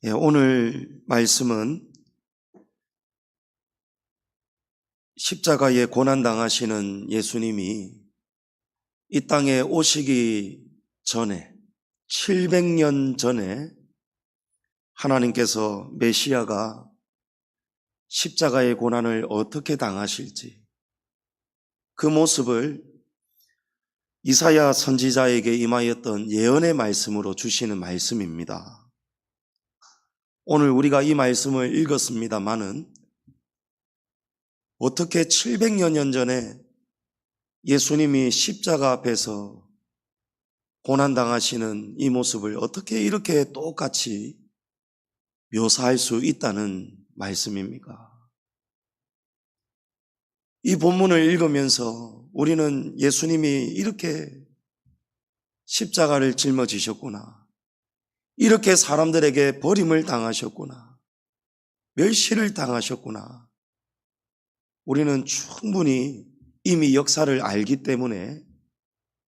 오늘 말씀은 십자가에 고난당하시는 예수님이 이 땅에 오시기 전에 700년 전에 하나님께서 메시아가 십자가의 고난을 어떻게 당하실지 그 모습을 이사야 선지자에게 임하였던 예언의 말씀으로 주시는 말씀입니다. 오늘 우리가 이 말씀을 읽었습니다마는 어떻게 700여 년 전에 예수님이 십자가 앞에서 고난당하시는 이 모습을 어떻게 이렇게 똑같이 묘사할 수 있다는 말씀입니까? 이 본문을 읽으면서 우리는 예수님이 이렇게 십자가를 짊어지셨구나, 이렇게 사람들에게 버림을 당하셨구나, 멸시를 당하셨구나, 우리는 충분히 이미 역사를 알기 때문에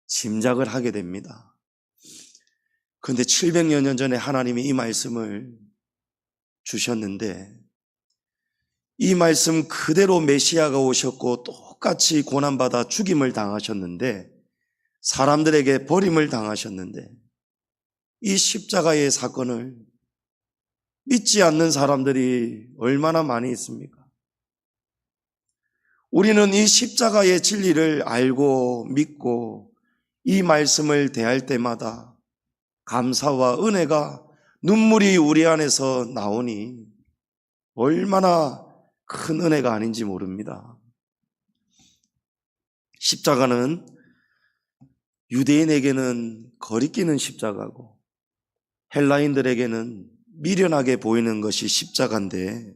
짐작을 하게 됩니다. 그런데 700여 년 전에 하나님이 이 말씀을 주셨는데 이 말씀 그대로 메시아가 오셨고 똑같이 고난받아 죽임을 당하셨는데, 사람들에게 버림을 당하셨는데, 이 십자가의 사건을 믿지 않는 사람들이 얼마나 많이 있습니까? 우리는 이 십자가의 진리를 알고 믿고 이 말씀을 대할 때마다 감사와 은혜가 눈물이 우리 안에서 나오니 얼마나 큰 은혜가 아닌지 모릅니다. 십자가는 유대인에게는 거리끼는 십자가고 헬라인들에게는 미련하게 보이는 것이 십자가인데,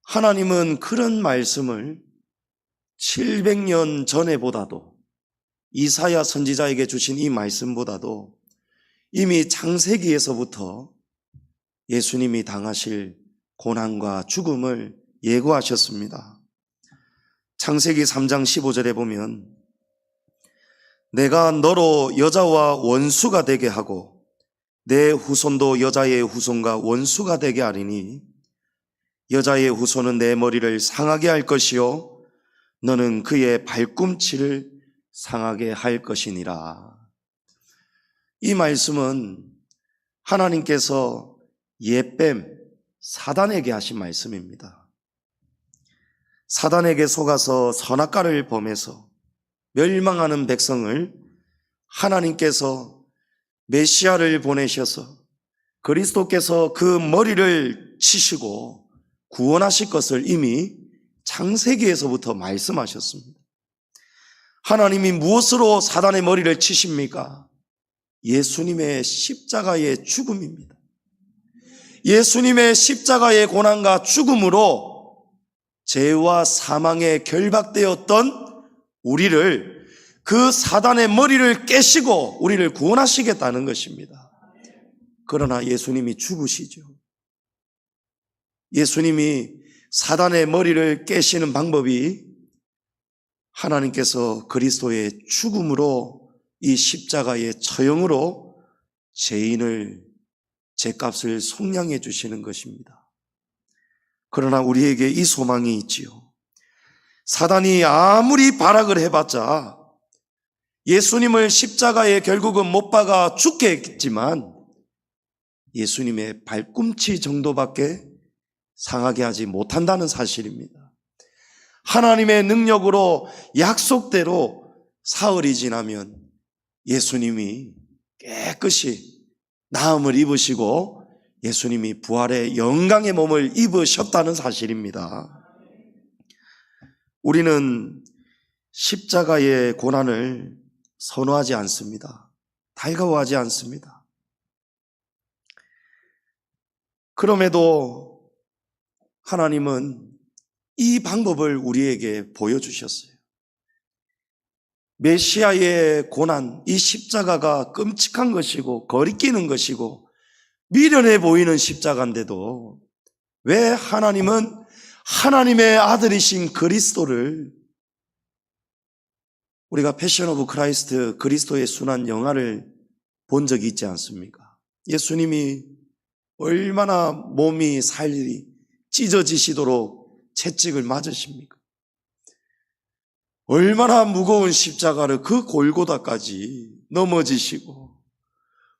하나님은 그런 말씀을 700년 전에 보다도, 이사야 선지자에게 주신 이 말씀보다도 이미 창세기에서부터 예수님이 당하실 고난과 죽음을 예고하셨습니다. 창세기 3장 15절에 보면 내가 너로 여자와 원수가 되게 하고 내 후손도 여자의 후손과 원수가 되게 하리니 여자의 후손은 내 머리를 상하게 할 것이요 너는 그의 발꿈치를 상하게 할 것이니라. 이 말씀은 하나님께서 옛뱀 사단에게 하신 말씀입니다. 사단에게 속아서 선악과를 범해서 멸망하는 백성을 하나님께서 메시아를 보내셔서 그리스도께서 그 머리를 치시고 구원하실 것을 이미 창세기에서부터 말씀하셨습니다. 하나님이 무엇으로 사단의 머리를 치십니까? 예수님의 십자가의 죽음입니다. 예수님의 십자가의 고난과 죽음으로 죄와 사망에 결박되었던 우리를, 그 사단의 머리를 깨시고 우리를 구원하시겠다는 것입니다. 그러나 예수님이 죽으시죠. 예수님이 사단의 머리를 깨시는 방법이 하나님께서 그리스도의 죽음으로, 이 십자가의 처형으로 죄값을 속량해 주시는 것입니다. 그러나 우리에게 이 소망이 있지요. 사단이 아무리 발악을 해봤자 예수님을 십자가에 결국은 못 박아 죽게 했지만 예수님의 발꿈치 정도밖에 상하게 하지 못한다는 사실입니다. 하나님의 능력으로 약속대로 사흘이 지나면 예수님이 깨끗이 나음을 입으시고 예수님이 부활의 영광의 몸을 입으셨다는 사실입니다. 우리는 십자가의 고난을 선호하지 않습니다. 달가워하지 않습니다. 그럼에도 하나님은 이 방법을 우리에게 보여주셨어요. 메시아의 고난, 이 십자가가 끔찍한 것이고 거리끼는 것이고 미련해 보이는 십자가인데도 왜 하나님은 하나님의 아들이신 그리스도를, 우리가 패션 오브 크라이스트, 그리스도의 순환 영화를 본 적이 있지 않습니까? 예수님이 얼마나 몸이 살이 찢어지시도록 채찍을 맞으십니까? 얼마나 무거운 십자가를 그 골고다까지 넘어지시고,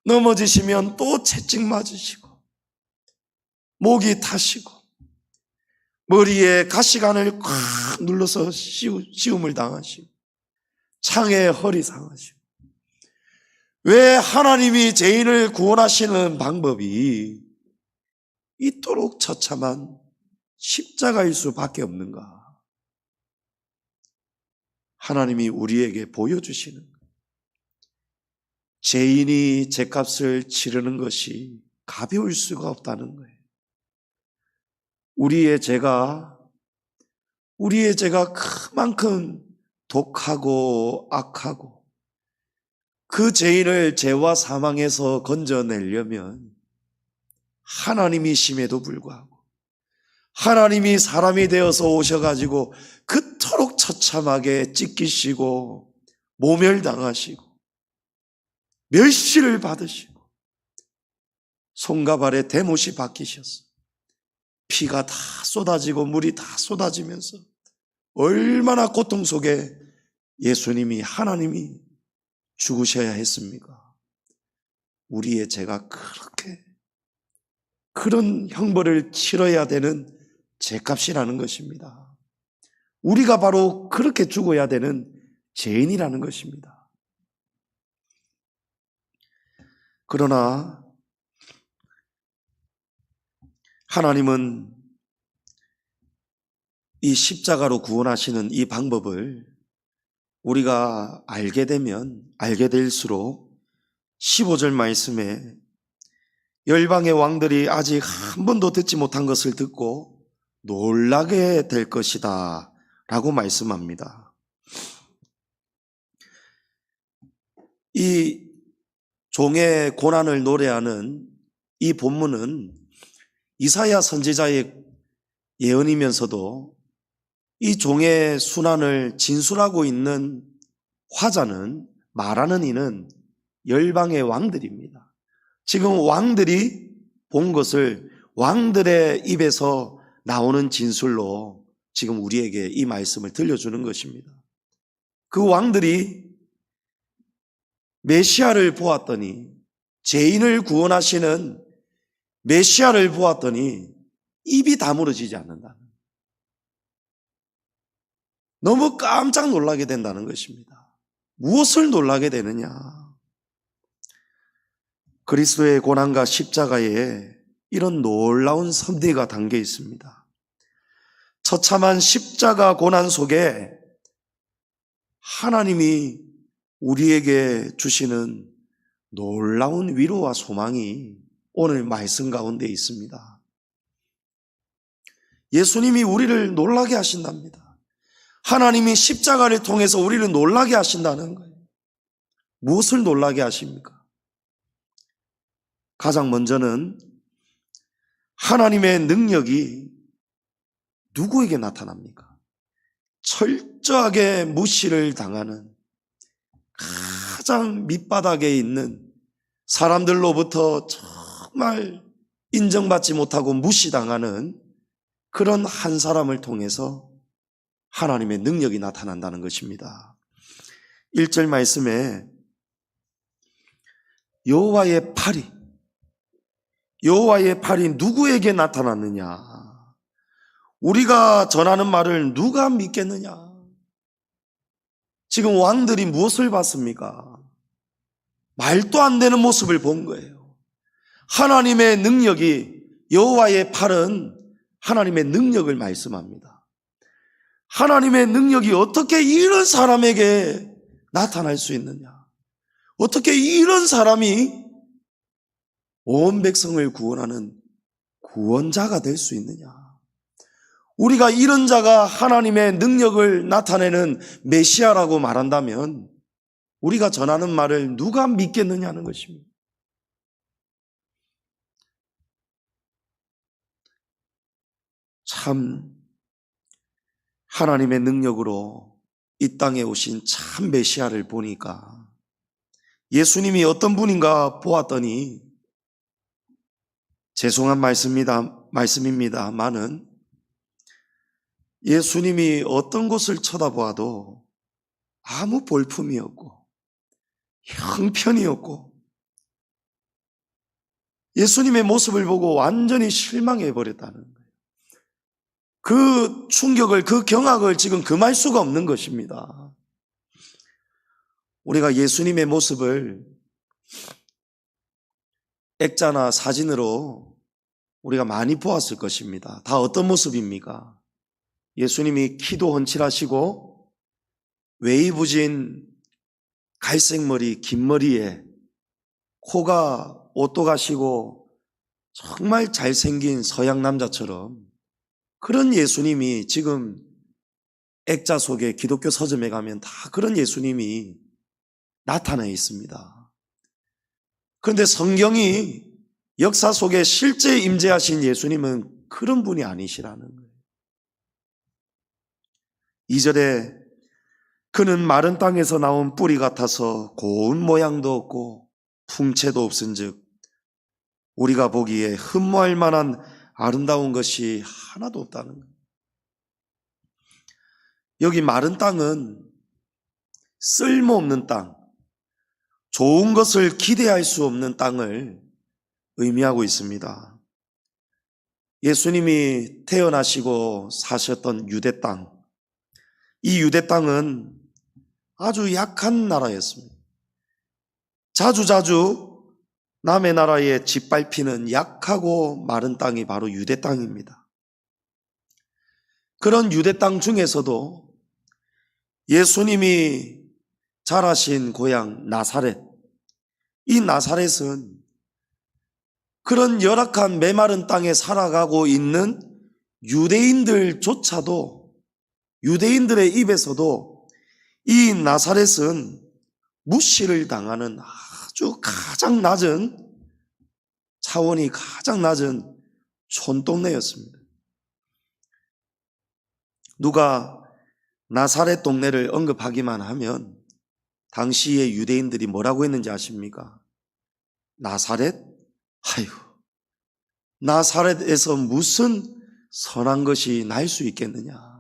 넘어지시면 또 채찍 맞으시고, 목이 타시고, 머리에 가시관을 꽉 눌러서 시움을 당하시고, 창에 허리 상하시고. 왜 하나님이 죄인을 구원하시는 방법이 이토록 처참한 십자가일 수밖에 없는가? 하나님이 우리에게 보여주시는 거예요. 죄인이 죄값을 치르는 것이 가벼울 수가 없다는 거예요. 우리의 죄가 그만큼 독하고 악하고, 그 죄인을 죄와 사망에서 건져내려면 하나님이심에도 불구하고 하나님이 사람이 되어서 오셔가지고 그토록 처참하게 찢기시고 모멸당하시고 멸시를 받으시고 손과 발에 대못이 박히셔서 피가 다 쏟아지고 물이 다 쏟아지면서 얼마나 고통 속에 예수님이, 하나님이 죽으셔야 했습니까? 우리의 죄가 그런 형벌을 치러야 되는 죄값이라는 것입니다. 우리가 바로 그렇게 죽어야 되는 죄인이라는 것입니다. 그러나 하나님은 이 십자가로 구원하시는 이 방법을 우리가 알게 될수록 15절 말씀에 열방의 왕들이 아직 한 번도 듣지 못한 것을 듣고 놀라게 될 것이다 라고 말씀합니다. 이 종의 고난을 노래하는 이 본문은 이사야 선지자의 예언이면서도 이 종의 순환을 진술하고 있는 화자는, 말하는 이는 열방의 왕들입니다. 지금 왕들이 본 것을 왕들의 입에서 나오는 진술로 지금 우리에게 이 말씀을 들려주는 것입니다. 그 왕들이 메시아를 보았더니, 죄인을 구원하시는 메시아를 보았더니 입이 다물어지지 않는다. 너무 깜짝 놀라게 된다는 것입니다. 무엇을 놀라게 되느냐? 그리스도의 고난과 십자가에 이런 놀라운 섭리가 담겨 있습니다. 처참한 십자가 고난 속에 하나님이 우리에게 주시는 놀라운 위로와 소망이 오늘 말씀 가운데 있습니다. 예수님이 우리를 놀라게 하신답니다. 하나님이 십자가를 통해서 우리를 놀라게 하신다는 거예요. 무엇을 놀라게 하십니까? 가장 먼저는 하나님의 능력이 누구에게 나타납니까? 철저하게 무시를 당하는, 가장 밑바닥에 있는 사람들로부터 정말 인정받지 못하고 무시당하는 그런 한 사람을 통해서 하나님의 능력이 나타난다는 것입니다. 1절 말씀에 여호와의 팔이 누구에게 나타났느냐? 우리가 전하는 말을 누가 믿겠느냐? 지금 왕들이 무엇을 봤습니까? 말도 안 되는 모습을 본 거예요. 하나님의 능력이, 여호와의 팔은 하나님의 능력을 말씀합니다. 하나님의 능력이 어떻게 이런 사람에게 나타날 수 있느냐? 어떻게 이런 사람이 온 백성을 구원하는 구원자가 될 수 있느냐? 우리가 이런 자가 하나님의 능력을 나타내는 메시아라고 말한다면 우리가 전하는 말을 누가 믿겠느냐는 것입니다. 참 하나님의 능력으로 이 땅에 오신 참 메시아를 보니까 예수님이 어떤 분인가 보았더니 죄송한 말씀입니다만은 예수님이 어떤 곳을 쳐다보아도 아무 볼품이 없고 형편이 없고 예수님의 모습을 보고 완전히 실망해 버렸다는 거예요. 그 충격을, 그 경악을 지금 금할 수가 없는 것입니다. 우리가 예수님의 모습을 액자나 사진으로 우리가 많이 보았을 것입니다. 다 어떤 모습입니까? 예수님이 키도 훤칠하시고 웨이브진 갈색 머리, 긴 머리에 코가 오똑하시고 정말 잘생긴 서양 남자처럼 그런 예수님이 지금 액자 속에 기독교 서점에 가면 다 그런 예수님이 나타나 있습니다. 그런데 성경이 역사 속에 실제 임재하신 예수님은 그런 분이 아니시라는 거예요. 2절에 그는 마른 땅에서 나온 뿌리 같아서 고운 모양도 없고 풍채도 없은즉 우리가 보기에 흠모할 만한 아름다운 것이 하나도 없다는 거예요. 여기 마른 땅은 쓸모없는 땅, 좋은 것을 기대할 수 없는 땅을 의미하고 있습니다. 예수님이 태어나시고 사셨던 유대 땅, 이 유대 땅은 아주 약한 나라였습니다. 자주자주 남의 나라에 짓밟히는 약하고 마른 땅이 바로 유대 땅입니다. 그런 유대 땅 중에서도 예수님이 자라신 고향 나사렛, 이 나사렛은 그런 열악한 메마른 땅에 살아가고 있는 유대인들조차도, 유대인들의 입에서도 이 나사렛은 무시를 당하는 아주 가장 낮은, 차원이 가장 낮은 촌동네였습니다. 누가 나사렛 동네를 언급하기만 하면 당시의 유대인들이 뭐라고 했는지 아십니까? 나사렛? 아유, 나사렛에서 무슨 선한 것이 날 수 있겠느냐.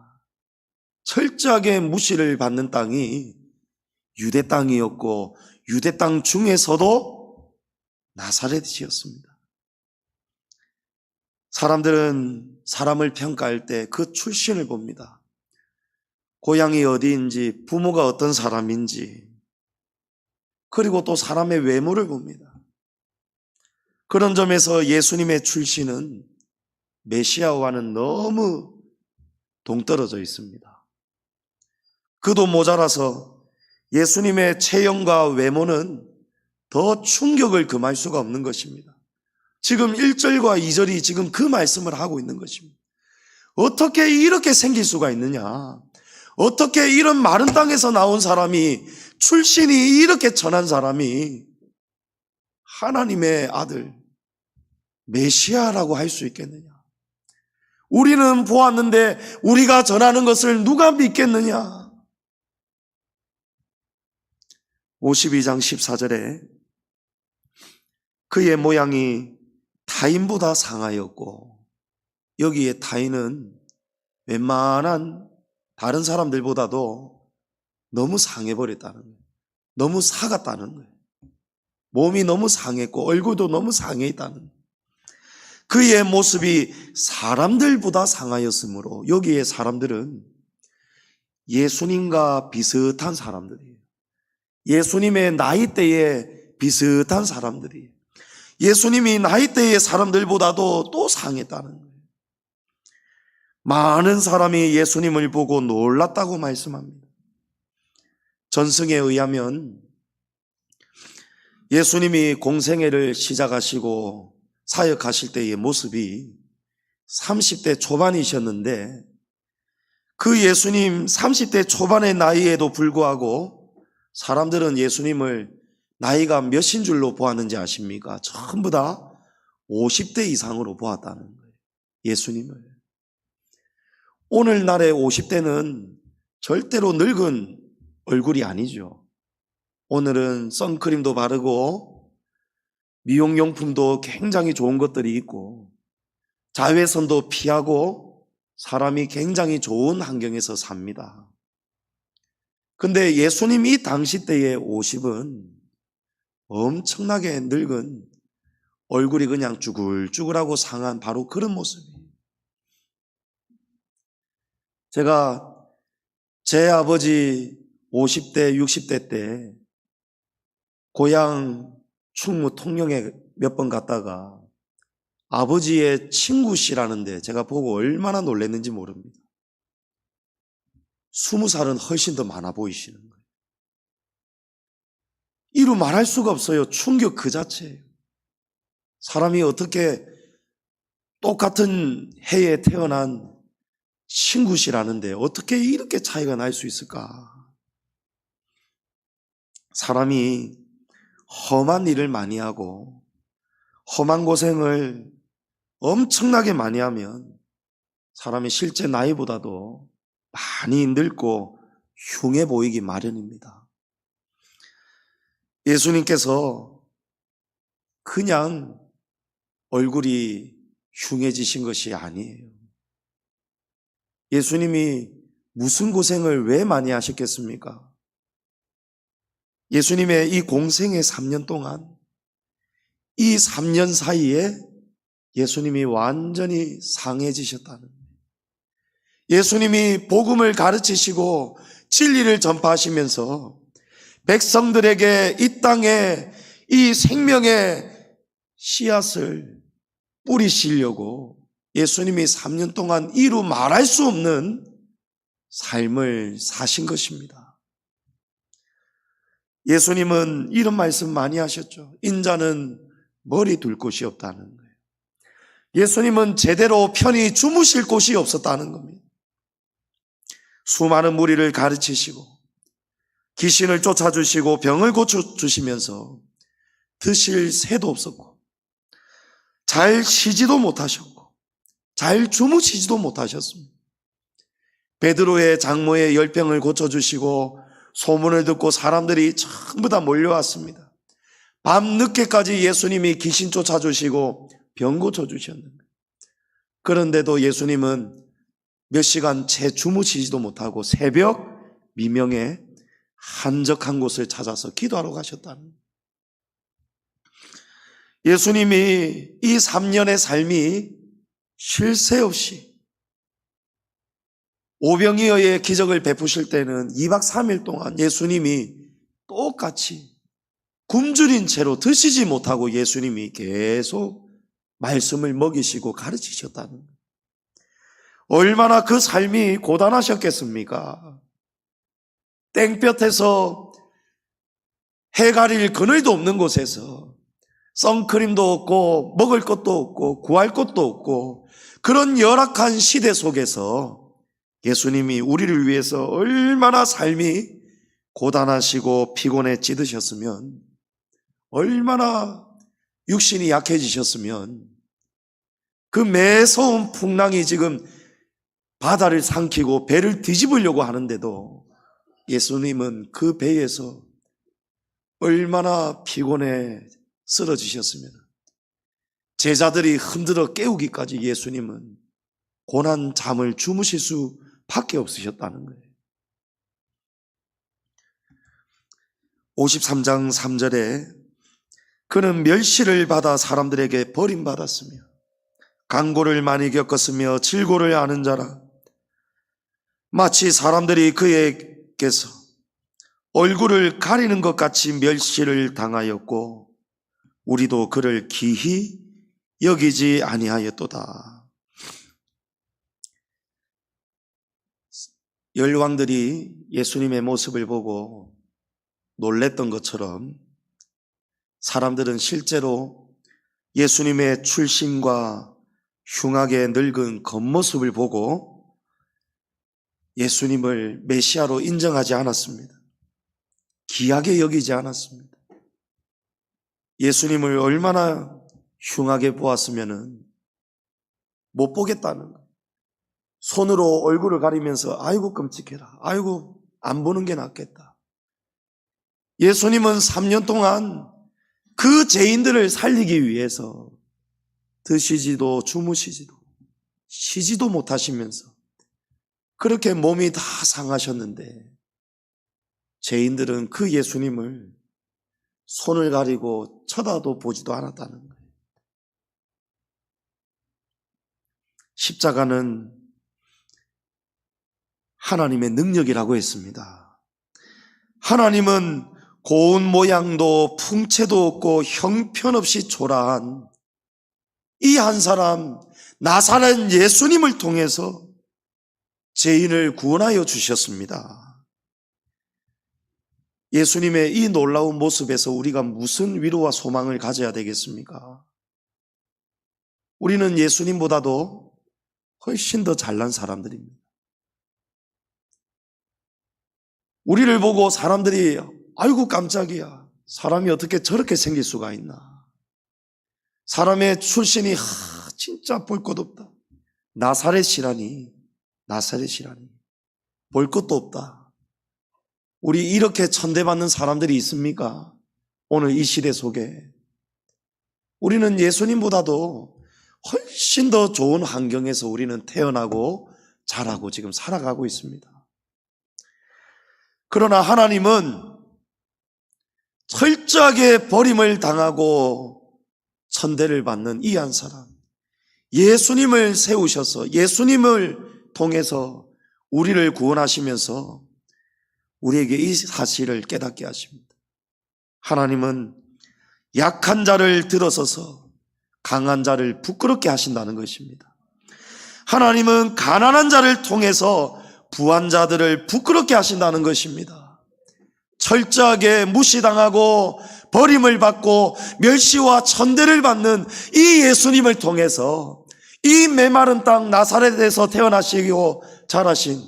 철저하게 무시를 받는 땅이 유대 땅이었고 유대 땅 중에서도 나사렛이었습니다. 사람들은 사람을 평가할 때 그 출신을 봅니다. 고향이 어디인지, 부모가 어떤 사람인지, 그리고 또 사람의 외모를 봅니다. 그런 점에서 예수님의 출신은 메시아와는 너무 동떨어져 있습니다. 그도 모자라서 예수님의 체형과 외모는 더 충격을 금할 수가 없는 것입니다. 지금 1절과 2절이 지금 그 말씀을 하고 있는 것입니다. 어떻게 이렇게 생길 수가 있느냐? 어떻게 이런 마른 땅에서 나온 사람이, 출신이 이렇게 천한 사람이 하나님의 아들 메시아라고 할 수 있겠느냐? 우리는 보았는데 우리가 전하는 것을 누가 믿겠느냐? 52장 14절에 그의 모양이 타인보다 상하였고, 여기에 타인은 웬만한 다른 사람들보다도 너무 상해버렸다는 거예요. 너무 사갔다는 거예요. 몸이 너무 상했고 얼굴도 너무 상해 있다는 거예요. 그의 모습이 사람들보다 상하였으므로, 여기에 사람들은 예수님과 비슷한 사람들이에요. 예수님의 나이대에 비슷한 사람들이에요. 예수님이 나이대의 사람들보다도 또 상했다는 거예요. 많은 사람이 예수님을 보고 놀랐다고 말씀합니다. 전승에 의하면 예수님이 공생애를 시작하시고 사역하실 때의 모습이 30대 초반이셨는데, 그 예수님 30대 초반의 나이에도 불구하고 사람들은 예수님을 나이가 몇인 줄로 보았는지 아십니까? 전부 다 50대 이상으로 보았다는 거예요. 예수님을. 오늘날의 50대는 절대로 늙은 얼굴이 아니죠. 오늘은 선크림도 바르고 미용용품도 굉장히 좋은 것들이 있고 자외선도 피하고 사람이 굉장히 좋은 환경에서 삽니다. 근데 예수님 이 당시 때의 50은 엄청나게 늙은 얼굴이 그냥 쭈글쭈글하고 상한 바로 그런 모습이에요. 제가 제 아버지 50대, 60대 때 고향 충무 통영에 몇 번 갔다가 아버지의 친구시라는데 제가 보고 얼마나 놀랐는지 모릅니다. 20살은 훨씬 더 많아 보이시는 거예요. 이루 말할 수가 없어요. 충격 그 자체예요. 사람이 어떻게 똑같은 해에 태어난 친구시라는데 어떻게 이렇게 차이가 날 수 있을까? 사람이 험한 일을 많이 하고 험한 고생을 엄청나게 많이 하면 사람이 실제 나이보다도 많이 늙고 흉해 보이기 마련입니다. 예수님께서 그냥 얼굴이 흉해지신 것이 아니에요. 예수님이 무슨 고생을 왜 많이 하셨겠습니까? 예수님의 이 공생의 3년 동안 이 3년 사이에 예수님이 완전히 상해지셨다는 거예요. 예수님이 복음을 가르치시고 진리를 전파하시면서 백성들에게 이 땅에 이 생명의 씨앗을 뿌리시려고 예수님이 3년 동안 이루 말할 수 없는 삶을 사신 것입니다. 예수님은 이런 말씀 많이 하셨죠. 인자는 머리 둘 곳이 없다는 거예요. 예수님은 제대로 편히 주무실 곳이 없었다는 겁니다. 수많은 무리를 가르치시고 귀신을 쫓아주시고 병을 고쳐주시면서 드실 새도 없었고 잘 쉬지도 못하셨고 잘 주무시지도 못하셨습니다. 베드로의 장모의 열병을 고쳐주시고 소문을 듣고 사람들이 전부 다 몰려왔습니다. 밤늦게까지 예수님이 귀신 쫓아주시고 병 고쳐주셨는데 그런데도 예수님은 몇 시간 채 주무시지도 못하고 새벽 미명에 한적한 곳을 찾아서 기도하러 가셨다는 거예요. 예수님이 이 3년의 삶이 쉴 새 없이 오병이어의 기적을 베푸실 때는 2박 3일 동안 예수님이 똑같이 굶주린 채로 드시지 못하고 예수님이 계속 말씀을 먹이시고 가르치셨다는 거예요. 얼마나 그 삶이 고단하셨겠습니까? 땡볕에서 해 가릴 그늘도 없는 곳에서 선크림도 없고 먹을 것도 없고 구할 것도 없고 그런 열악한 시대 속에서 예수님이 우리를 위해서 얼마나 삶이 고단하시고 피곤해 찌드셨으면 얼마나 육신이 약해지셨으면 그 매서운 풍랑이 지금 바다를 삼키고 배를 뒤집으려고 하는데도 예수님은 그 배에서 얼마나 피곤해 쓰러지셨으면 제자들이 흔들어 깨우기까지 예수님은 고난 잠을 주무실 수밖에 없으셨다는 거예요. 53장 3절에 그는 멸시를 받아 사람들에게 버림받았으며 강고를 많이 겪었으며 질고를 아는 자라 마치 사람들이 그에게서 얼굴을 가리는 것 같이 멸시를 당하였고 우리도 그를 기히 여기지 아니하였도다. 열왕들이 예수님의 모습을 보고 놀랬던 것처럼 사람들은 실제로 예수님의 출신과 흉하게 늙은 겉모습을 보고 예수님을 메시아로 인정하지 않았습니다. 귀하게 여기지 않았습니다. 예수님을 얼마나 흉하게 보았으면 못 보겠다는 거예요. 손으로 얼굴을 가리면서 아이고 끔찍해라. 아이고 안 보는 게 낫겠다. 예수님은 3년 동안 그 죄인들을 살리기 위해서 드시지도 주무시지도 쉬지도 못하시면서 그렇게 몸이 다 상하셨는데 죄인들은 그 예수님을 손을 가리고 쳐다도 보지도 않았다는 거예요. 십자가는 하나님의 능력이라고 했습니다. 하나님은 고운 모양도 풍채도 없고 형편없이 초라한 이 한 사람 나사렛 예수님을 통해서 죄인을 구원하여 주셨습니다. 예수님의 이 놀라운 모습에서 우리가 무슨 위로와 소망을 가져야 되겠습니까? 우리는 예수님보다도 훨씬 더 잘난 사람들입니다. 우리를 보고 사람들이 아이고 깜짝이야, 사람이 어떻게 저렇게 생길 수가 있나, 사람의 출신이 진짜 볼 것 없다, 나사렛이라니 볼 것도 없다. 우리 이렇게 천대받는 사람들이 있습니까? 오늘 이 시대 속에 우리는 예수님보다도 훨씬 더 좋은 환경에서 우리는 태어나고 자라고 지금 살아가고 있습니다. 그러나 하나님은 철저하게 버림을 당하고 천대를 받는 이 한 사람, 예수님을 세우셔서 예수님을 통해서 우리를 구원하시면서 우리에게 이 사실을 깨닫게 하십니다. 하나님은 약한 자를 들어서서 강한 자를 부끄럽게 하신다는 것입니다. 하나님은 가난한 자를 통해서 부한 자들을 부끄럽게 하신다는 것입니다. 철저하게 무시당하고 버림을 받고 멸시와 천대를 받는 이 예수님을 통해서 이 메마른 땅 나사렛에서 태어나시고 자라신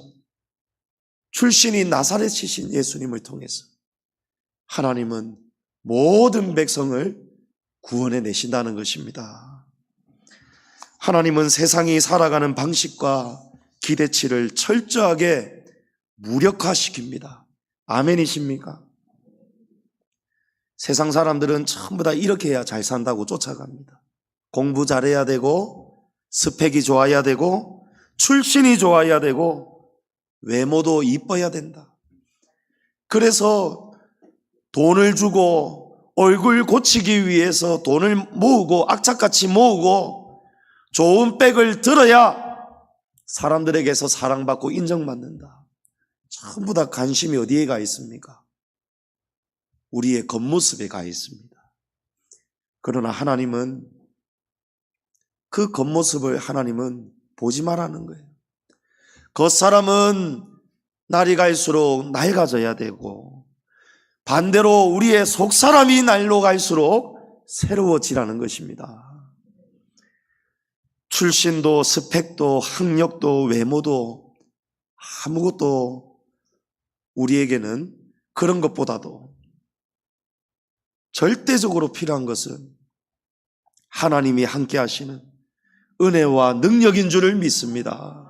출신이 나사렛이신 예수님을 통해서 하나님은 모든 백성을 구원해 내신다는 것입니다. 하나님은 세상이 살아가는 방식과 기대치를 철저하게 무력화시킵니다. 아멘이십니까? 세상 사람들은 전부 다 이렇게 해야 잘 산다고 쫓아갑니다. 공부 잘해야 되고, 스펙이 좋아야 되고, 출신이 좋아야 되고, 외모도 이뻐야 된다. 그래서 돈을 주고 얼굴 고치기 위해서 돈을 모으고 악착같이 모으고 좋은 백을 들어야 사람들에게서 사랑받고 인정받는다. 전부 다 관심이 어디에 가 있습니까? 우리의 겉모습에 가 있습니다. 그러나 하나님은 그 겉모습을 하나님은 보지 말라는 거예요. 겉사람은 날이 갈수록 낡아져야 되고 반대로 우리의 속사람이 날로 갈수록 새로워지라는 것입니다. 출신도 스펙도 학력도 외모도 아무것도 우리에게는 그런 것보다도 절대적으로 필요한 것은 하나님이 함께 하시는 은혜와 능력인 줄을 믿습니다.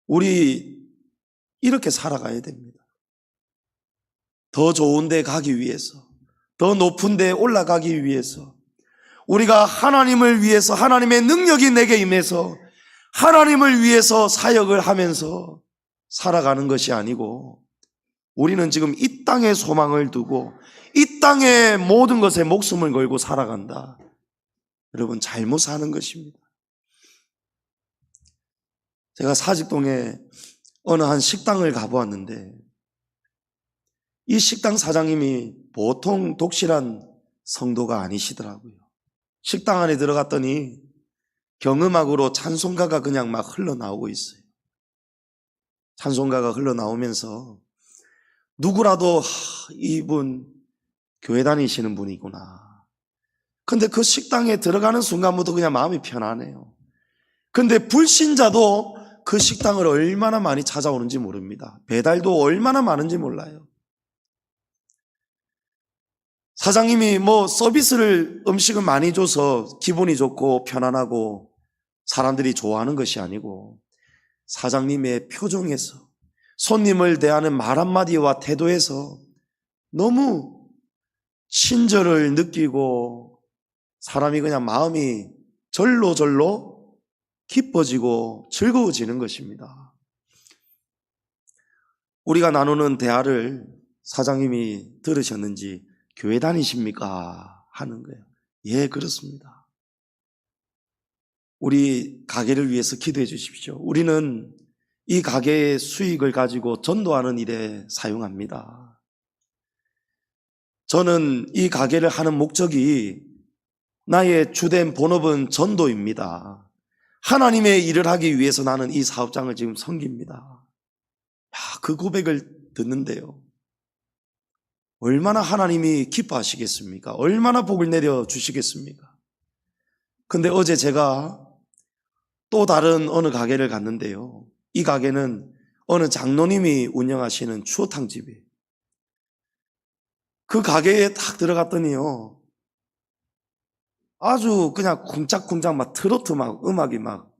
우리 이렇게 살아가야 됩니다. 더 좋은 데 가기 위해서, 더 높은 데 올라가기 위해서 우리가 하나님을 위해서 하나님의 능력이 내게 임해서 하나님을 위해서 사역을 하면서 살아가는 것이 아니고 우리는 지금 이 땅에 소망을 두고 이 땅의 모든 것에 목숨을 걸고 살아간다. 여러분, 잘못 사는 것입니다. 제가 사직동에 어느 한 식당을 가보았는데 이 식당 사장님이 보통 독실한 성도가 아니시더라고요. 식당 안에 들어갔더니 경음악으로 찬송가가 그냥 막 흘러나오고 있어요. 찬송가가 흘러나오면서 누구라도 이분 교회 다니시는 분이구나. 근데 그 식당에 들어가는 순간부터 그냥 마음이 편하네요. 근데 불신자도 그 식당을 얼마나 많이 찾아오는지 모릅니다. 배달도 얼마나 많은지 몰라요. 사장님이 서비스를 음식을 많이 줘서 기분이 좋고 편안하고 사람들이 좋아하는 것이 아니고 사장님의 표정에서 손님을 대하는 말 한마디와 태도에서 너무 친절을 느끼고 사람이 그냥 마음이 절로 기뻐지고 즐거워지는 것입니다. 우리가 나누는 대화를 사장님이 들으셨는지 교회 다니십니까? 하는 거예요. 예, 그렇습니다. 우리 가게를 위해서 기도해 주십시오. 우리는 이 가게의 수익을 가지고 전도하는 일에 사용합니다. 저는 이 가게를 하는 목적이 나의 주된 본업은 전도입니다. 하나님의 일을 하기 위해서 나는 이 사업장을 지금 섬깁니다. 그 고백을 듣는데요, 얼마나 하나님이 기뻐하시겠습니까? 얼마나 복을 내려 주시겠습니까? 근데 어제 제가 또 다른 어느 가게를 갔는데요, 이 가게는 어느 장로님이 운영하시는 추어탕집이에요. 그 가게에 딱 들어갔더니요, 아주 그냥 쿵짝쿵짝 막 트로트 막 음악이 막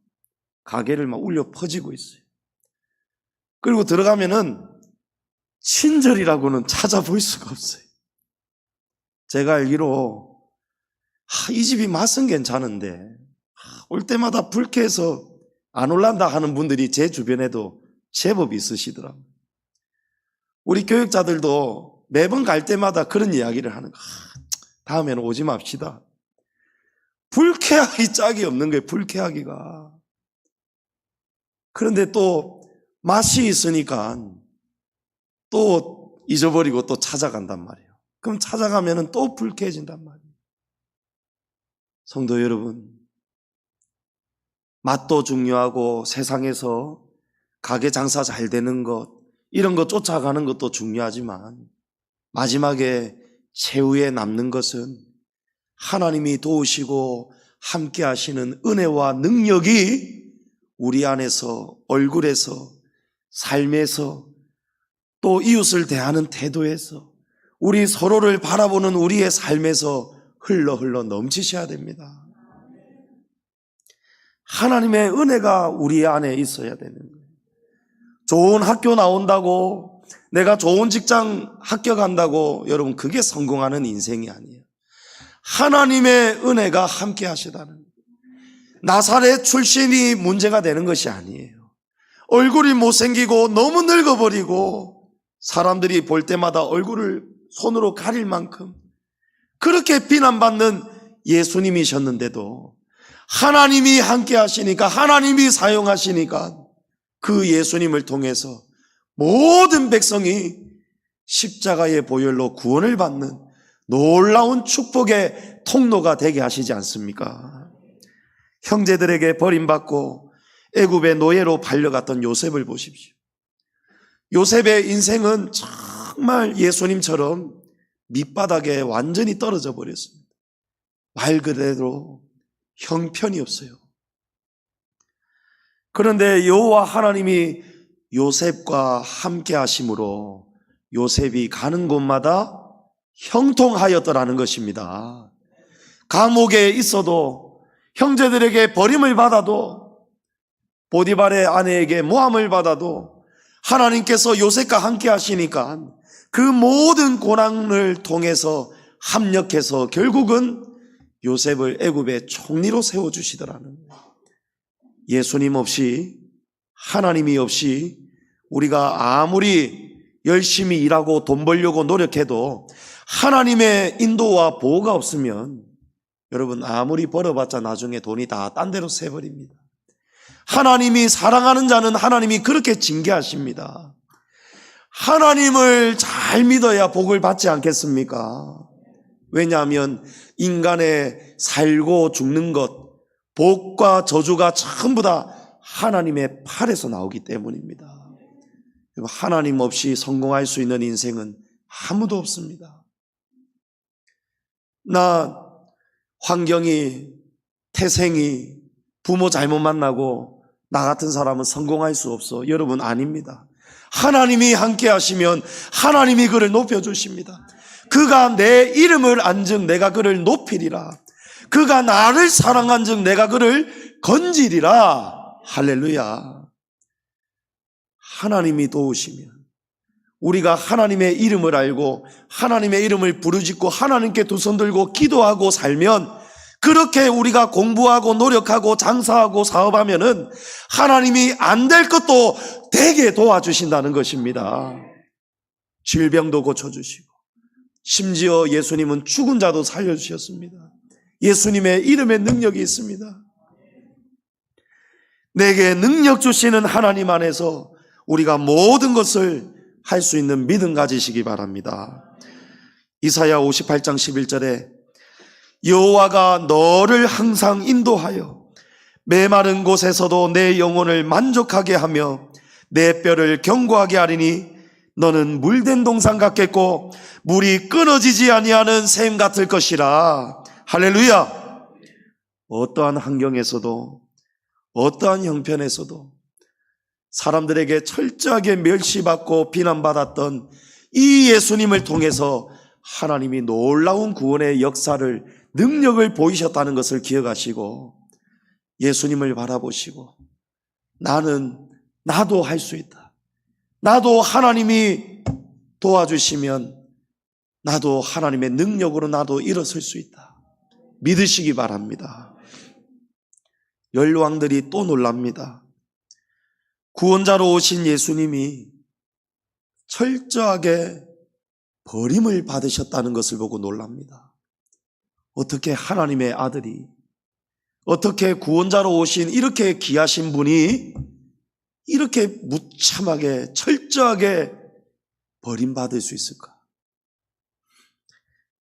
가게를 막 울려 퍼지고 있어요. 그리고 들어가면은 친절이라고는 찾아볼 수가 없어요. 제가 알기로 이 집이 맛은 괜찮은데 올 때마다 불쾌해서 안 올란다 하는 분들이 제 주변에도 제법 있으시더라고요. 우리 교육자들도 매번 갈 때마다 그런 이야기를 하는 거예요. 다음에는 오지 맙시다. 불쾌하기 짝이 없는 거예요. 불쾌하기가. 그런데 또 맛이 있으니까 또 잊어버리고 또 찾아간단 말이에요. 그럼 찾아가면 또 불쾌해진단 말이에요. 성도 여러분, 맛도 중요하고 세상에서 가게 장사 잘 되는 것, 이런 거 쫓아가는 것도 중요하지만 마지막에 최후에 남는 것은 하나님이 도우시고 함께 하시는 은혜와 능력이 우리 안에서, 얼굴에서, 삶에서, 또 이웃을 대하는 태도에서, 우리 서로를 바라보는 우리의 삶에서 흘러 넘치셔야 됩니다. 하나님의 은혜가 우리 안에 있어야 되는 거예요. 좋은 학교 나온다고, 내가 좋은 직장 합격한다고, 여러분 그게 성공하는 인생이 아니에요. 하나님의 은혜가 함께 하시다는 거예요. 나사렛 출신이 문제가 되는 것이 아니에요. 얼굴이 못생기고 너무 늙어버리고 사람들이 볼 때마다 얼굴을 손으로 가릴 만큼 그렇게 비난받는 예수님이셨는데도 하나님이 함께 하시니까, 하나님이 사용하시니까 그 예수님을 통해서 모든 백성이 십자가의 보혈로 구원을 받는 놀라운 축복의 통로가 되게 하시지 않습니까? 형제들에게 버림받고 애굽의 노예로 팔려갔던 요셉을 보십시오. 요셉의 인생은 정말 예수님처럼 밑바닥에 완전히 떨어져 버렸습니다. 말 그대로 형편이 없어요. 그런데 여호와 하나님이 요셉과 함께 하심으로 요셉이 가는 곳마다 형통하였더라는 것입니다. 감옥에 있어도, 형제들에게 버림을 받아도, 보디발의 아내에게 모함을 받아도 하나님께서 요셉과 함께 하시니까 그 모든 고난을 통해서 합력해서 결국은 요셉을 애굽의 총리로 세워주시더라는 거예요. 예수님 없이, 하나님이 없이 우리가 아무리 열심히 일하고 돈 벌려고 노력해도 하나님의 인도와 보호가 없으면 여러분 아무리 벌어봤자 나중에 돈이 다 딴 데로 새버립니다. 하나님이 사랑하는 자는 하나님이 그렇게 징계하십니다. 하나님을 잘 믿어야 복을 받지 않겠습니까? 왜냐하면 인간의 살고 죽는 것, 복과 저주가 전부 다 하나님의 팔에서 나오기 때문입니다. 하나님 없이 성공할 수 있는 인생은 아무도 없습니다. 나 환경이, 태생이, 부모 잘못 만나고 나 같은 사람은 성공할 수 없어. 여러분 아닙니다. 하나님이 함께 하시면 하나님이 그를 높여주십니다. 그가 내 이름을 안즉 내가 그를 높이리라. 그가 나를 사랑한즉 내가 그를 건지리라. 할렐루야. 하나님이 도우시면, 우리가 하나님의 이름을 알고 하나님의 이름을 부르짖고 하나님께 두 손 들고 기도하고 살면, 그렇게 우리가 공부하고 노력하고 장사하고 사업하면은 하나님이 안 될 것도 되게 도와주신다는 것입니다. 질병도 고쳐주시고, 심지어 예수님은 죽은 자도 살려주셨습니다. 예수님의 이름에 능력이 있습니다. 내게 능력 주시는 하나님 안에서 우리가 모든 것을 할 수 있는 믿음 가지시기 바랍니다. 이사야 58장 11절에 여호와가 너를 항상 인도하여 메마른 곳에서도 내 영혼을 만족하게 하며 내 뼈를 견고하게 하리니 너는 물된 동산 같겠고 물이 끊어지지 아니하는 샘 같을 것이라. 할렐루야. 어떠한 환경에서도 어떠한 형편에서도 사람들에게 철저하게 멸시받고 비난받았던 이 예수님을 통해서 하나님이 놀라운 구원의 역사를, 능력을 보이셨다는 것을 기억하시고 예수님을 바라보시고 나도 할 수 있다. 나도 하나님이 도와주시면 나도 하나님의 능력으로 나도 일어설 수 있다. 믿으시기 바랍니다. 열왕들이 또 놀랍니다. 구원자로 오신 예수님이 철저하게 버림을 받으셨다는 것을 보고 놀랍니다. 어떻게 하나님의 아들이, 어떻게 구원자로 오신 이렇게 귀하신 분이 이렇게 무참하게 철저하게 버림받을 수 있을까?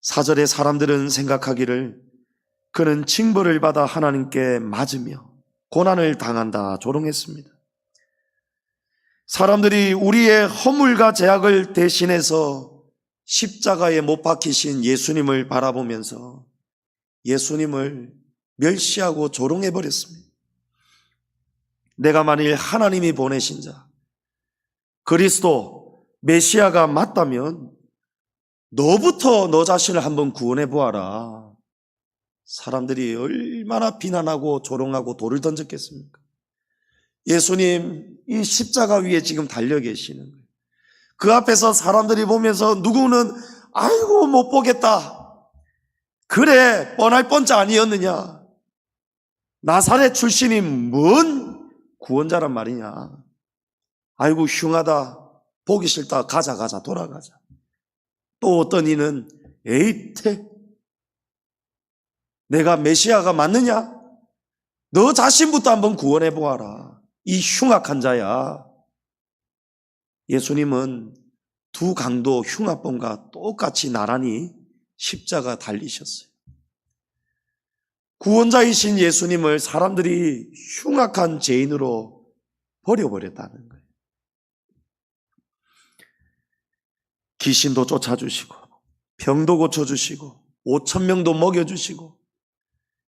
4절에 사람들은 생각하기를 그는 징벌을 받아 하나님께 맞으며 고난을 당한다 조롱했습니다. 사람들이 우리의 허물과 죄악을 대신해서 십자가에 못 박히신 예수님을 바라보면서 예수님을 멸시하고 조롱해버렸습니다. 내가 만일 하나님이 보내신 자, 그리스도, 메시아가 맞다면 너부터 너 자신을 한번 구원해 보아라. 사람들이 얼마나 비난하고 조롱하고 돌을 던졌겠습니까? 예수님 이 십자가 위에 지금 달려 계시는 거예요. 그 앞에서 사람들이 보면서 누구는 아이고 못 보겠다. 그래 뻔할 뻔자 아니었느냐. 나사렛 출신이 뭔 구원자란 말이냐. 아이고 흉하다. 보기 싫다. 가자 돌아가자. 또 어떤 이는 에이테 내가 메시아가 맞느냐? 너 자신부터 한번 구원해 보아라. 이 흉악한 자야. 예수님은 두 강도 흉악범과 똑같이 나란히 십자가 달리셨어요. 구원자이신 예수님을 사람들이 흉악한 죄인으로 버려버렸다는 거예요. 귀신도 쫓아주시고 병도 고쳐주시고 5,000명도 먹여주시고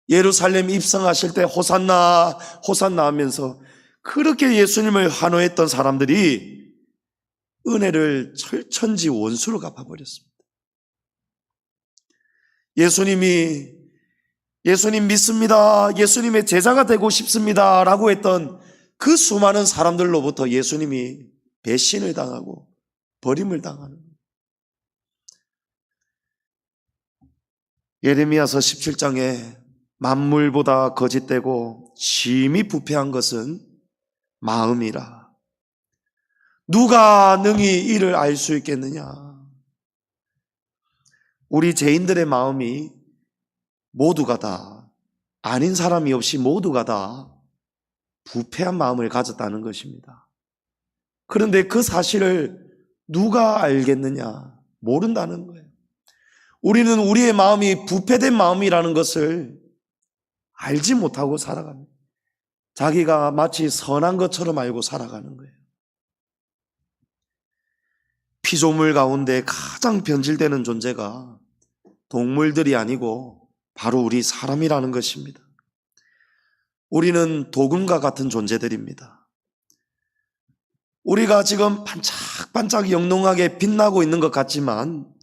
예루살렘 입성하실 때 호산나 호산나 하면서 그렇게 예수님을 환호했던 사람들이 은혜를 철천지 원수로 갚아버렸습니다. 예수님 믿습니다. 예수님의 제자가 되고 싶습니다. 라고 했던 그 수많은 사람들로부터 예수님이 배신을 당하고 버림을 당하는 거예요. 예레미야서 17장에 만물보다 거짓되고 심히 부패한 것은 마음이라. 누가 능히 이를 알 수 있겠느냐. 우리 죄인들의 마음이 모두가 다, 아닌 사람이 없이 모두가 다 부패한 마음을 가졌다는 것입니다. 그런데 그 사실을 누가 알겠느냐? 모른다는 거예요. 우리는 우리의 마음이 부패된 마음이라는 것을 알지 못하고 살아갑니다. 자기가 마치 선한 것처럼 알고 살아가는 거예요. 피조물 가운데 가장 변질되는 존재가 동물들이 아니고 바로 우리 사람이라는 것입니다. 우리는 도금과 같은 존재들입니다. 우리가 지금 반짝반짝 영롱하게 빛나고 있는 것 같지만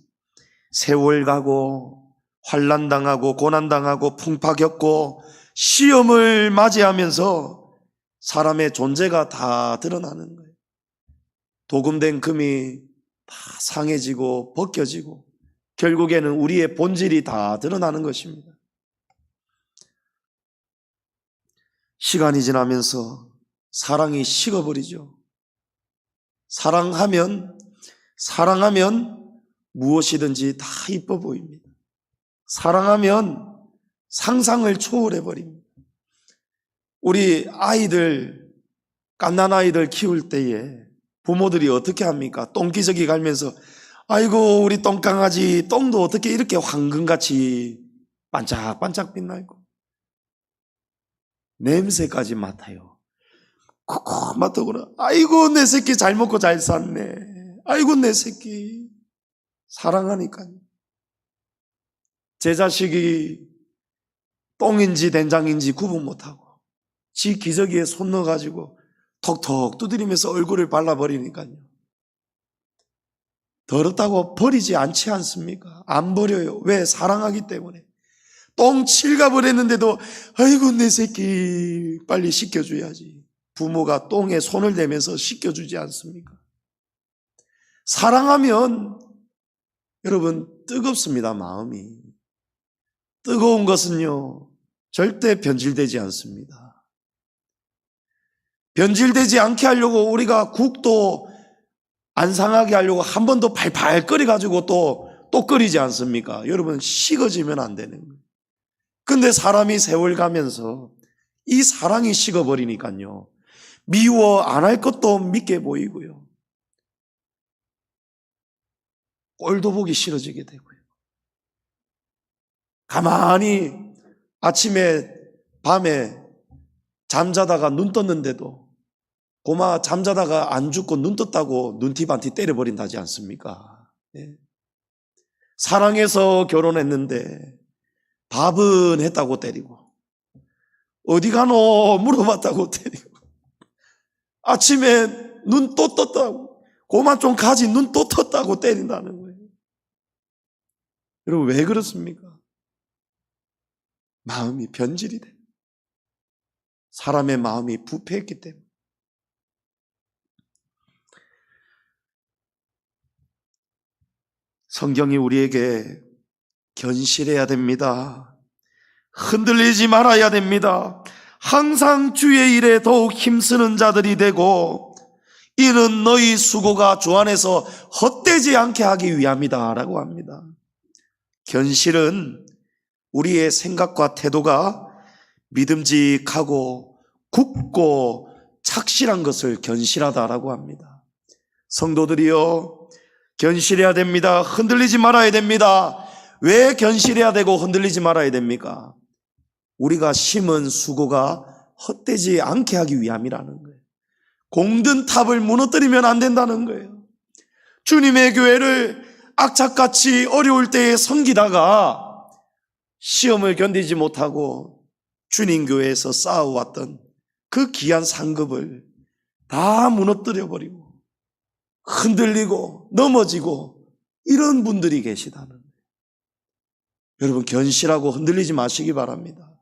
세월 가고 환난당하고 고난당하고 풍파 겪고 시험을 맞이하면서 사람의 존재가 다 드러나는 거예요. 도금된 금이 다 상해지고 벗겨지고 결국에는 우리의 본질이 다 드러나는 것입니다. 시간이 지나면서 사랑이 식어버리죠. 사랑하면 무엇이든지 다 이뻐 보입니다. 사랑하면 상상을 초월해 버립니다. 우리 아이들, 갓난아이들 키울 때에 부모들이 어떻게 합니까? 똥기저귀 갈면서 아이고 우리 똥강아지 똥도 어떻게 이렇게 황금같이 반짝반짝 빛나 있고 냄새까지 맡아요. 콕콕 맡아보라. 아이고 내 새끼 잘 먹고 잘 샀네. 아이고 내 새끼. 사랑하니까요. 제 자식이 똥인지 된장인지 구분 못하고 지 기저귀에 손 넣어가지고 톡톡 두드리면서 얼굴을 발라버리니까요. 더럽다고 버리지 않지 않습니까? 안 버려요. 왜? 사랑하기 때문에. 똥 칠가버렸는데도 아이고 내 새끼 빨리 씻겨줘야지. 부모가 똥에 손을 대면서 씻겨주지 않습니까? 사랑하면 여러분 뜨겁습니다. 마음이. 뜨거운 것은요 절대 변질되지 않습니다. 변질되지 않게 하려고 우리가 국도 안 상하게 하려고 한 번 더 팔팔 끓여가지고 또 끓이지 않습니까? 여러분 식어지면 안 되는 거예요. 근데 사람이 세월 가면서 이 사랑이 식어버리니까요 미워 안 할 것도 믿게 보이고요 꼴도 보기 싫어지게 되고요 가만히 아침에 밤에 잠자다가 눈 떴는데도 고마 잠자다가 안 죽고 눈 떴다고 눈티 반티 때려버린다지 않습니까? 예. 사랑해서 결혼했는데 밥은 했다고 때리고 어디 가노 물어봤다고 때리고 아침에 눈 또 떴다고 고마 좀 가지 눈 또 떴다고 때린다는 거예요. 여러분 왜 그렇습니까? 마음이 변질이 돼. 사람의 마음이 부패했기 때문에. 성경이 우리에게 견실해야 됩니다. 흔들리지 말아야 됩니다. 항상 주의 일에 더욱 힘쓰는 자들이 되고 이는 너희 수고가 주 안에서 헛되지 않게 하기 위함이다 라고 합니다. 견실은 우리의 생각과 태도가 믿음직하고 굳고 착실한 것을 견실하다라고 합니다. 성도들이요 견실해야 됩니다. 흔들리지 말아야 됩니다. 왜 견실해야 되고 흔들리지 말아야 됩니까? 우리가 심은 수고가 헛되지 않게 하기 위함이라는 거예요. 공든 탑을 무너뜨리면 안 된다는 거예요. 주님의 교회를 악착같이 어려울 때에 섬기다가 시험을 견디지 못하고 주님 교회에서 쌓아왔던 그 귀한 상급을 다 무너뜨려버리고 흔들리고 넘어지고 이런 분들이 계시다는 거예요. 여러분 견실하고 흔들리지 마시기 바랍니다.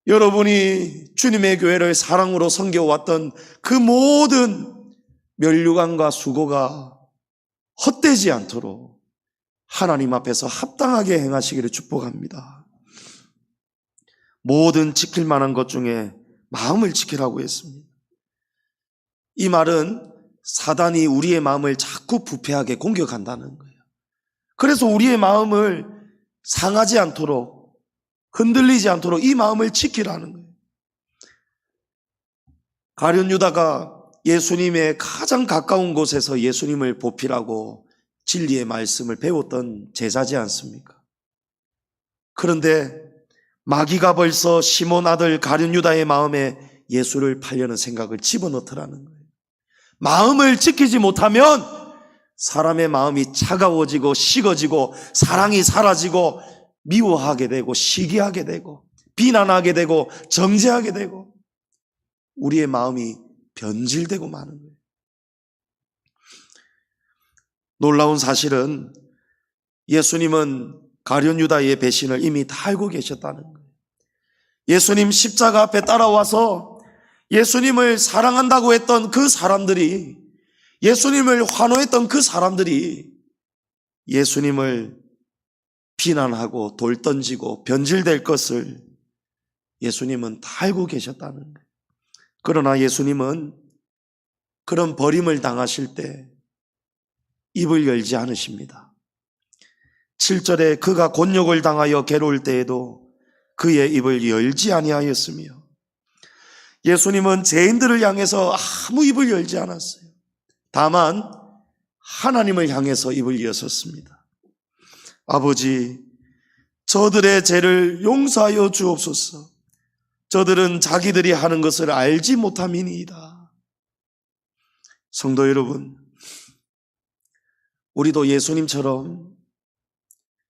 여러분이 주님의 교회를 사랑으로 섬겨왔던 그 모든 면류관과 수고가 헛되지 않도록 하나님 앞에서 합당하게 행하시기를 축복합니다. 모든 지킬 만한 것 중에 마음을 지키라고 했습니다. 이 말은 사단이 우리의 마음을 자꾸 부패하게 공격한다는 거예요. 그래서 우리의 마음을 상하지 않도록 흔들리지 않도록 이 마음을 지키라는 거예요. 가룟 유다가 예수님의 가장 가까운 곳에서 예수님을 보필하고 진리의 말씀을 배웠던 제자지 않습니까? 그런데 마귀가 벌써 시몬 아들 가룟 유다의 마음에 예수를 팔려는 생각을 집어넣더라는 거예요. 마음을 지키지 못하면 사람의 마음이 차가워지고 식어지고 사랑이 사라지고 미워하게 되고 시기하게 되고 비난하게 되고 정죄하게 되고 우리의 마음이 변질되고 마는 거예요. 놀라운 사실은 예수님은 가룟 유다의 배신을 이미 다 알고 계셨다는 거예요. 예수님 십자가 앞에 따라와서 예수님을 사랑한다고 했던 그 사람들이 예수님을 환호했던 그 사람들이 예수님을 비난하고 돌 던지고 변질될 것을 예수님은 다 알고 계셨다는 거예요. 그러나 예수님은 그런 버림을 당하실 때 입을 열지 않으십니다. 7절에 그가 곤욕을 당하여 괴로울 때에도 그의 입을 열지 아니하였으며, 예수님은 죄인들을 향해서 아무 입을 열지 않았어요. 다만 하나님을 향해서 입을 여셨습니다. 아버지, 저들의 죄를 용서하여 주옵소서. 저들은 자기들이 하는 것을 알지 못함이니이다. 성도 여러분, 우리도 예수님처럼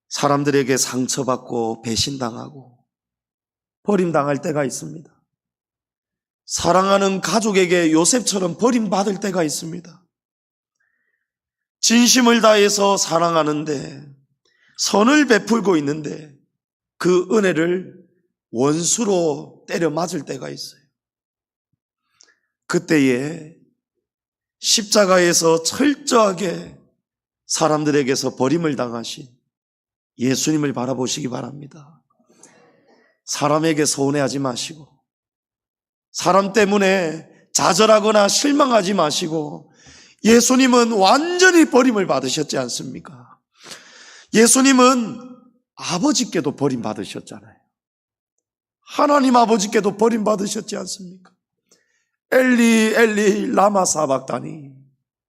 사람들에게 상처받고 배신당하고 버림당할 때가 있습니다. 사랑하는 가족에게 요셉처럼 버림받을 때가 있습니다. 진심을 다해서 사랑하는데, 선을 베풀고 있는데 그 은혜를 원수로 때려 맞을 때가 있어요. 그때에 십자가에서 철저하게 사람들에게서 버림을 당하신 예수님을 바라보시기 바랍니다. 사람에게 서운해하지 마시고, 사람 때문에 좌절하거나 실망하지 마시고, 예수님은 완전히 버림을 받으셨지 않습니까? 예수님은 아버지께도 버림받으셨잖아요. 하나님 아버지께도 버림받으셨지 않습니까? 엘리 엘리 라마 사박다니,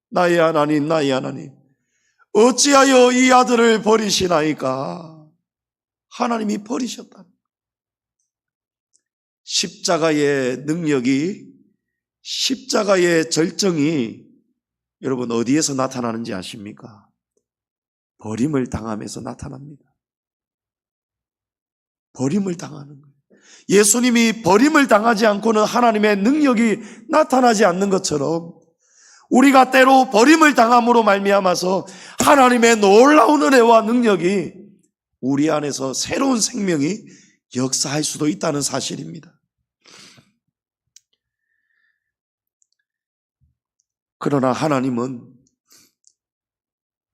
나의 하나님 나의 하나님 어찌하여 이 아들을 버리시나이까? 하나님이 버리셨다. 십자가의 능력이, 십자가의 절정이 여러분 어디에서 나타나는지 아십니까? 버림을 당하면서 나타납니다. 버림을 당하는 거예요. 예수님이 버림을 당하지 않고는 하나님의 능력이 나타나지 않는 것처럼, 우리가 때로 버림을 당함으로 말미암아서 하나님의 놀라운 은혜와 능력이 우리 안에서 새로운 생명이 역사할 수도 있다는 사실입니다. 그러나 하나님은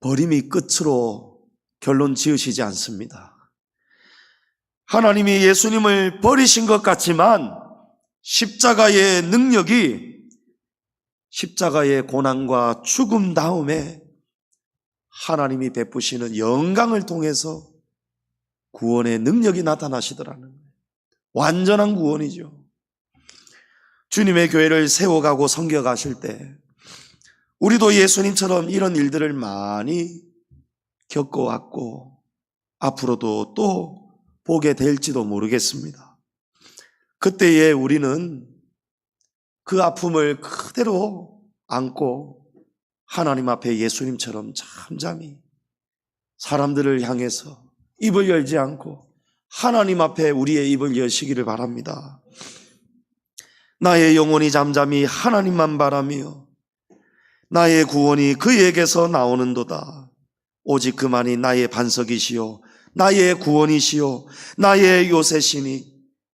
버림이 끝으로 결론 지으시지 않습니다. 하나님이 예수님을 버리신 것 같지만 십자가의 능력이, 십자가의 고난과 죽음 다음에 하나님이 베푸시는 영광을 통해서 구원의 능력이 나타나시더라는 거예요. 완전한 구원이죠. 주님의 교회를 세워가고 섬겨가실 때 우리도 예수님처럼 이런 일들을 많이 겪어왔고 앞으로도 또 보게 될지도 모르겠습니다. 그때에 우리는 그 아픔을 그대로 안고 하나님 앞에 예수님처럼 잠잠히 사람들을 향해서 입을 열지 않고 하나님 앞에 우리의 입을 여시기를 바랍니다. 나의 영혼이 잠잠히 하나님만 바라며 나의 구원이 그에게서 나오는도다. 오직 그만이 나의 반석이시요 나의 구원이시요 나의 요새시니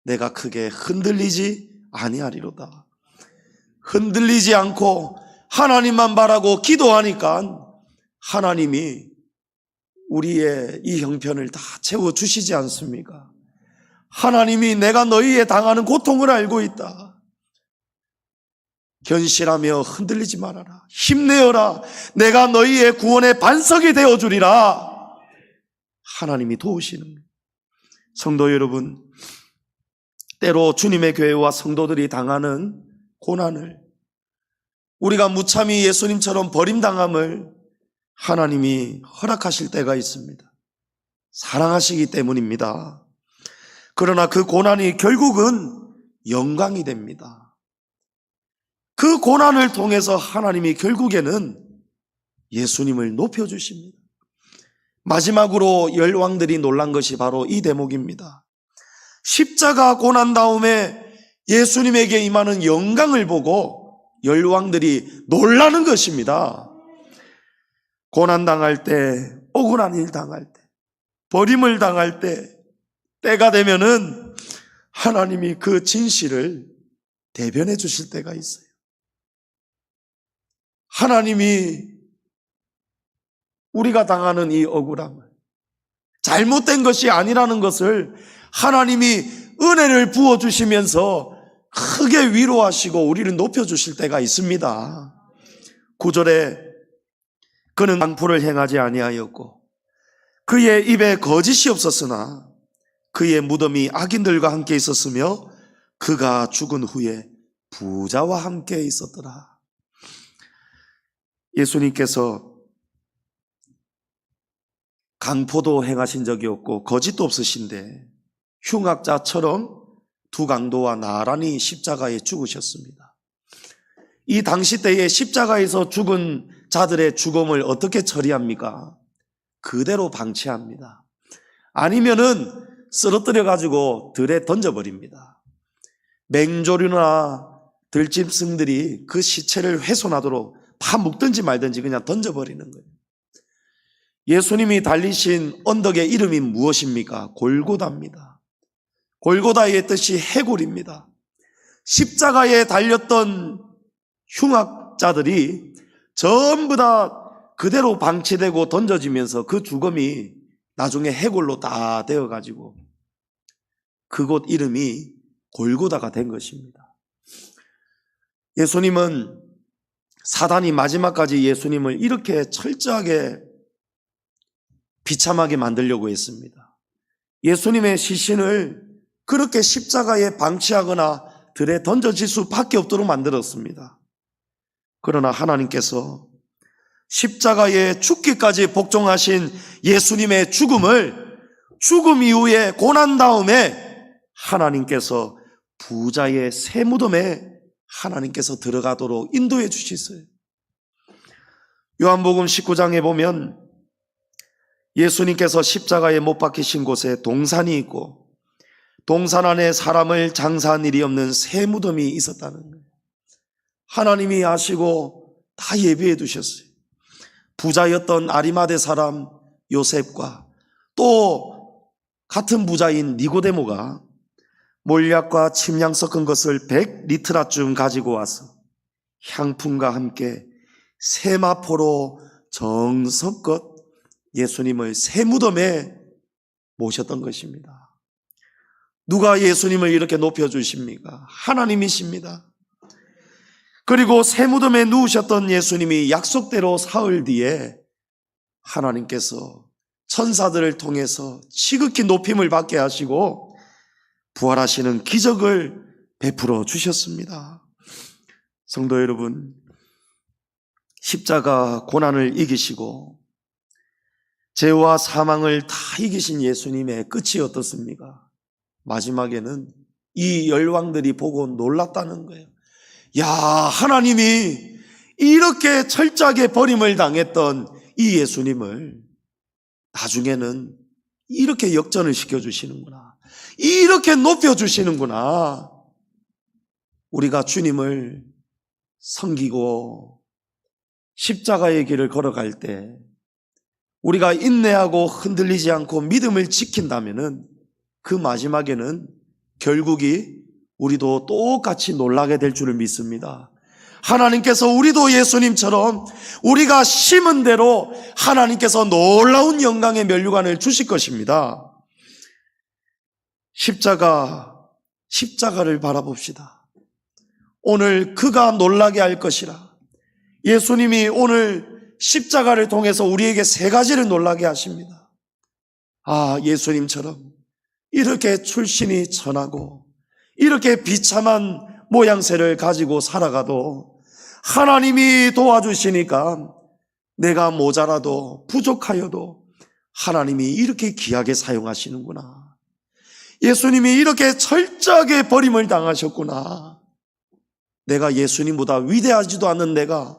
내가 크게 흔들리지 아니하리로다. 흔들리지 않고 하나님만 바라고 기도하니까 하나님이 우리의 이 형편을 다 채워주시지 않습니까? 하나님이 내가 너희의 당하는 고통을 알고 있다. 견실하며 흔들리지 말아라. 힘내어라. 내가 너희의 구원의 반석이 되어주리라. 하나님이 도우시는 거예요. 성도 여러분, 때로 주님의 교회와 성도들이 당하는 고난을, 우리가 무참히 예수님처럼 버림당함을 하나님이 허락하실 때가 있습니다. 사랑하시기 때문입니다. 그러나 그 고난이 결국은 영광이 됩니다. 그 고난을 통해서 하나님이 결국에는 예수님을 높여주십니다. 마지막으로 열왕들이 놀란 것이 바로 이 대목입니다. 십자가 고난 다음에 예수님에게 임하는 영광을 보고 열왕들이 놀라는 것입니다. 고난당할 때, 억울한 일 당할 때, 버림을 당할 때, 때가 되면은 하나님이 그 진실을 대변해 주실 때가 있어요. 하나님이 우리가 당하는 이 억울함을 잘못된 것이 아니라는 것을 하나님이 은혜를 부어주시면서 크게 위로하시고 우리를 높여주실 때가 있습니다. 9절에 그는 강포를 행하지 아니하였고 그의 입에 거짓이 없었으나 그의 무덤이 악인들과 함께 있었으며 그가 죽은 후에 부자와 함께 있었더라. 예수님께서 강포도 행하신 적이 없고 거짓도 없으신데 흉악자처럼 두 강도와 나란히 십자가에 죽으셨습니다. 이 당시 때에 십자가에서 죽은 자들의 죽음을 어떻게 처리합니까? 그대로 방치합니다. 아니면은 쓰러뜨려 가지고 들에 던져버립니다. 맹조류나 들짐승들이 그 시체를 훼손하도록 파묻든지 말든지 그냥 던져버리는 거예요. 예수님이 달리신 언덕의 이름이 무엇입니까? 골고다입니다. 골고다의 뜻이 해골입니다. 십자가에 달렸던 흉악자들이 전부 다 그대로 방치되고 던져지면서 그 죽음이 나중에 해골로 다 되어가지고 그곳 이름이 골고다가 된 것입니다. 예수님은 사단이 마지막까지 예수님을 이렇게 철저하게 비참하게 만들려고 했습니다. 예수님의 시신을 그렇게 십자가에 방치하거나 들에 던져질 수밖에 없도록 만들었습니다. 그러나 하나님께서 십자가에 죽기까지 복종하신 예수님의 죽음을 죽음 이후에 고난 다음에 하나님께서 부자의 새 무덤에 하나님께서 들어가도록 인도해 주셨어요. 요한복음 19장에 보면 예수님께서 십자가에 못 박히신 곳에 동산이 있고 동산 안에 사람을 장사한 일이 없는 새 무덤이 있었다는 거예요. 하나님이 아시고 다 예비해 두셨어요. 부자였던 아리마대 사람 요셉과 또 같은 부자인 니고데모가 몰약과 침향 섞은 것을 100리트라쯤 가지고 와서 향품과 함께 세마포로 정성껏 예수님을 새 무덤에 모셨던 것입니다. 누가 예수님을 이렇게 높여주십니까? 하나님이십니다. 그리고 새 무덤에 누우셨던 예수님이 약속대로 사흘 뒤에 하나님께서 천사들을 통해서 지극히 높임을 받게 하시고 부활하시는 기적을 베풀어 주셨습니다. 성도 여러분, 십자가 고난을 이기시고 죄와 사망을 다 이기신 예수님의 끝이 어떻습니까? 마지막에는 이 열왕들이 보고 놀랐다는 거예요. 야, 하나님이 이렇게 철저하게 버림을 당했던 이 예수님을 나중에는 이렇게 역전을 시켜주시는구나, 이렇게 높여주시는구나. 우리가 주님을 섬기고 십자가의 길을 걸어갈 때 우리가 인내하고 흔들리지 않고 믿음을 지킨다면은 그 마지막에는 결국이 우리도 똑같이 놀라게 될 줄을 믿습니다. 하나님께서 우리도 예수님처럼 우리가 심은 대로 하나님께서 놀라운 영광의 면류관을 주실 것입니다. 십자가를 바라봅시다. 오늘 그가 놀라게 할 것이라. 예수님이 오늘 십자가를 통해서 우리에게 세 가지를 놀라게 하십니다. 예수님처럼 이렇게 출신이 천하고 이렇게 비참한 모양새를 가지고 살아가도 하나님이 도와주시니까 내가 모자라도 부족하여도 하나님이 이렇게 귀하게 사용하시는구나. 예수님이 이렇게 철저하게 버림을 당하셨구나. 내가 예수님보다 위대하지도 않는 내가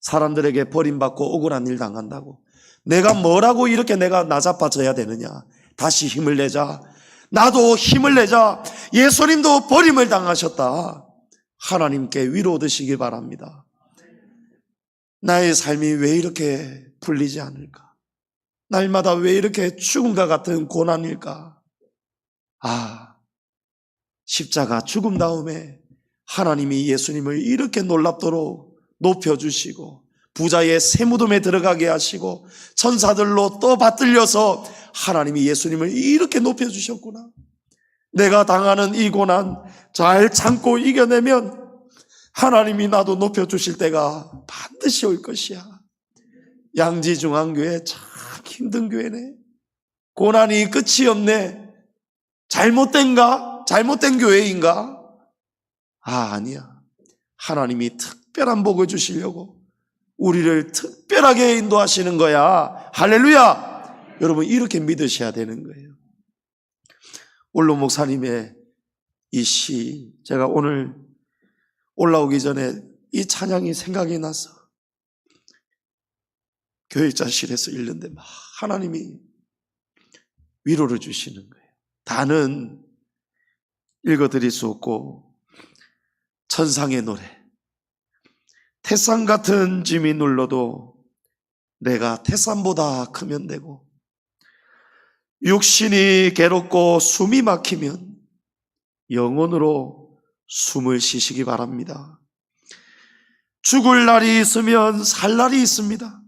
사람들에게 버림받고 억울한 일 당한다고 내가 뭐라고 이렇게 내가 나자빠져야 되느냐. 다시 힘을 내자. 나도 힘을 내자. 예수님도 버림을 당하셨다. 하나님께 위로 얻으시기 바랍니다. 나의 삶이 왜 이렇게 풀리지 않을까? 날마다 왜 이렇게 죽음과 같은 고난일까? 십자가 죽음 다음에 하나님이 예수님을 이렇게 놀랍도록 높여주시고 부자의 새무덤에 들어가게 하시고 천사들로 또 받들려서 하나님이 예수님을 이렇게 높여주셨구나. 내가 당하는 이 고난 잘 참고 이겨내면 하나님이 나도 높여주실 때가 반드시 올 것이야. 양지중앙교회 참 힘든 교회네. 고난이 끝이 없네. 잘못된가? 잘못된 교회인가? 아니야. 하나님이 특별한 복을 주시려고 우리를 특별하게 인도하시는 거야. 할렐루야! 여러분 이렇게 믿으셔야 되는 거예요. 올로 목사님의 이 시, 제가 오늘 올라오기 전에 이 찬양이 생각이 나서 교육자실에서 읽는데 막 하나님이 위로를 주시는 거예요. 다는 읽어드릴 수 없고 천상의 노래, 태산 같은 짐이 눌러도 내가 태산보다 크면 되고 육신이 괴롭고 숨이 막히면 영혼으로 숨을 쉬시기 바랍니다. 죽을 날이 있으면 살 날이 있습니다.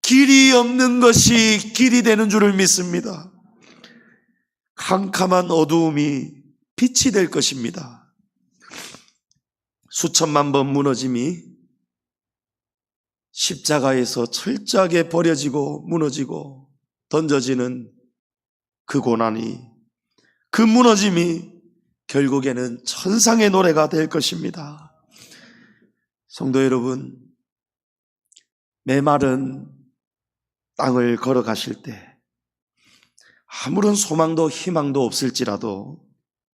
길이 없는 것이 길이 되는 줄을 믿습니다. 캄캄한 어두움이 빛이 될 것입니다. 수천만 번 무너짐이 십자가에서 철저하게 버려지고 무너지고 던져지는 그 고난이, 그 무너짐이 결국에는 천상의 노래가 될 것입니다. 성도 여러분, 메마른 땅을 걸어가실 때 아무런 소망도 희망도 없을지라도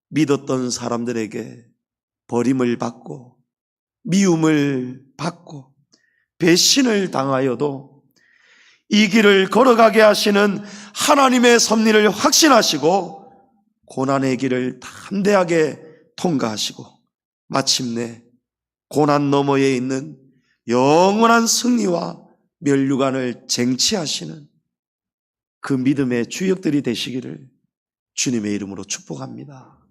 믿었던 사람들에게 버림을 받고 미움을 받고 배신을 당하여도 이 길을 걸어가게 하시는 하나님의 섭리를 확신하시고 고난의 길을 담대하게 통과하시고 마침내 고난 너머에 있는 영원한 승리와 면류관을 쟁취하시는 그 믿음의 주역들이 되시기를 주님의 이름으로 축복합니다.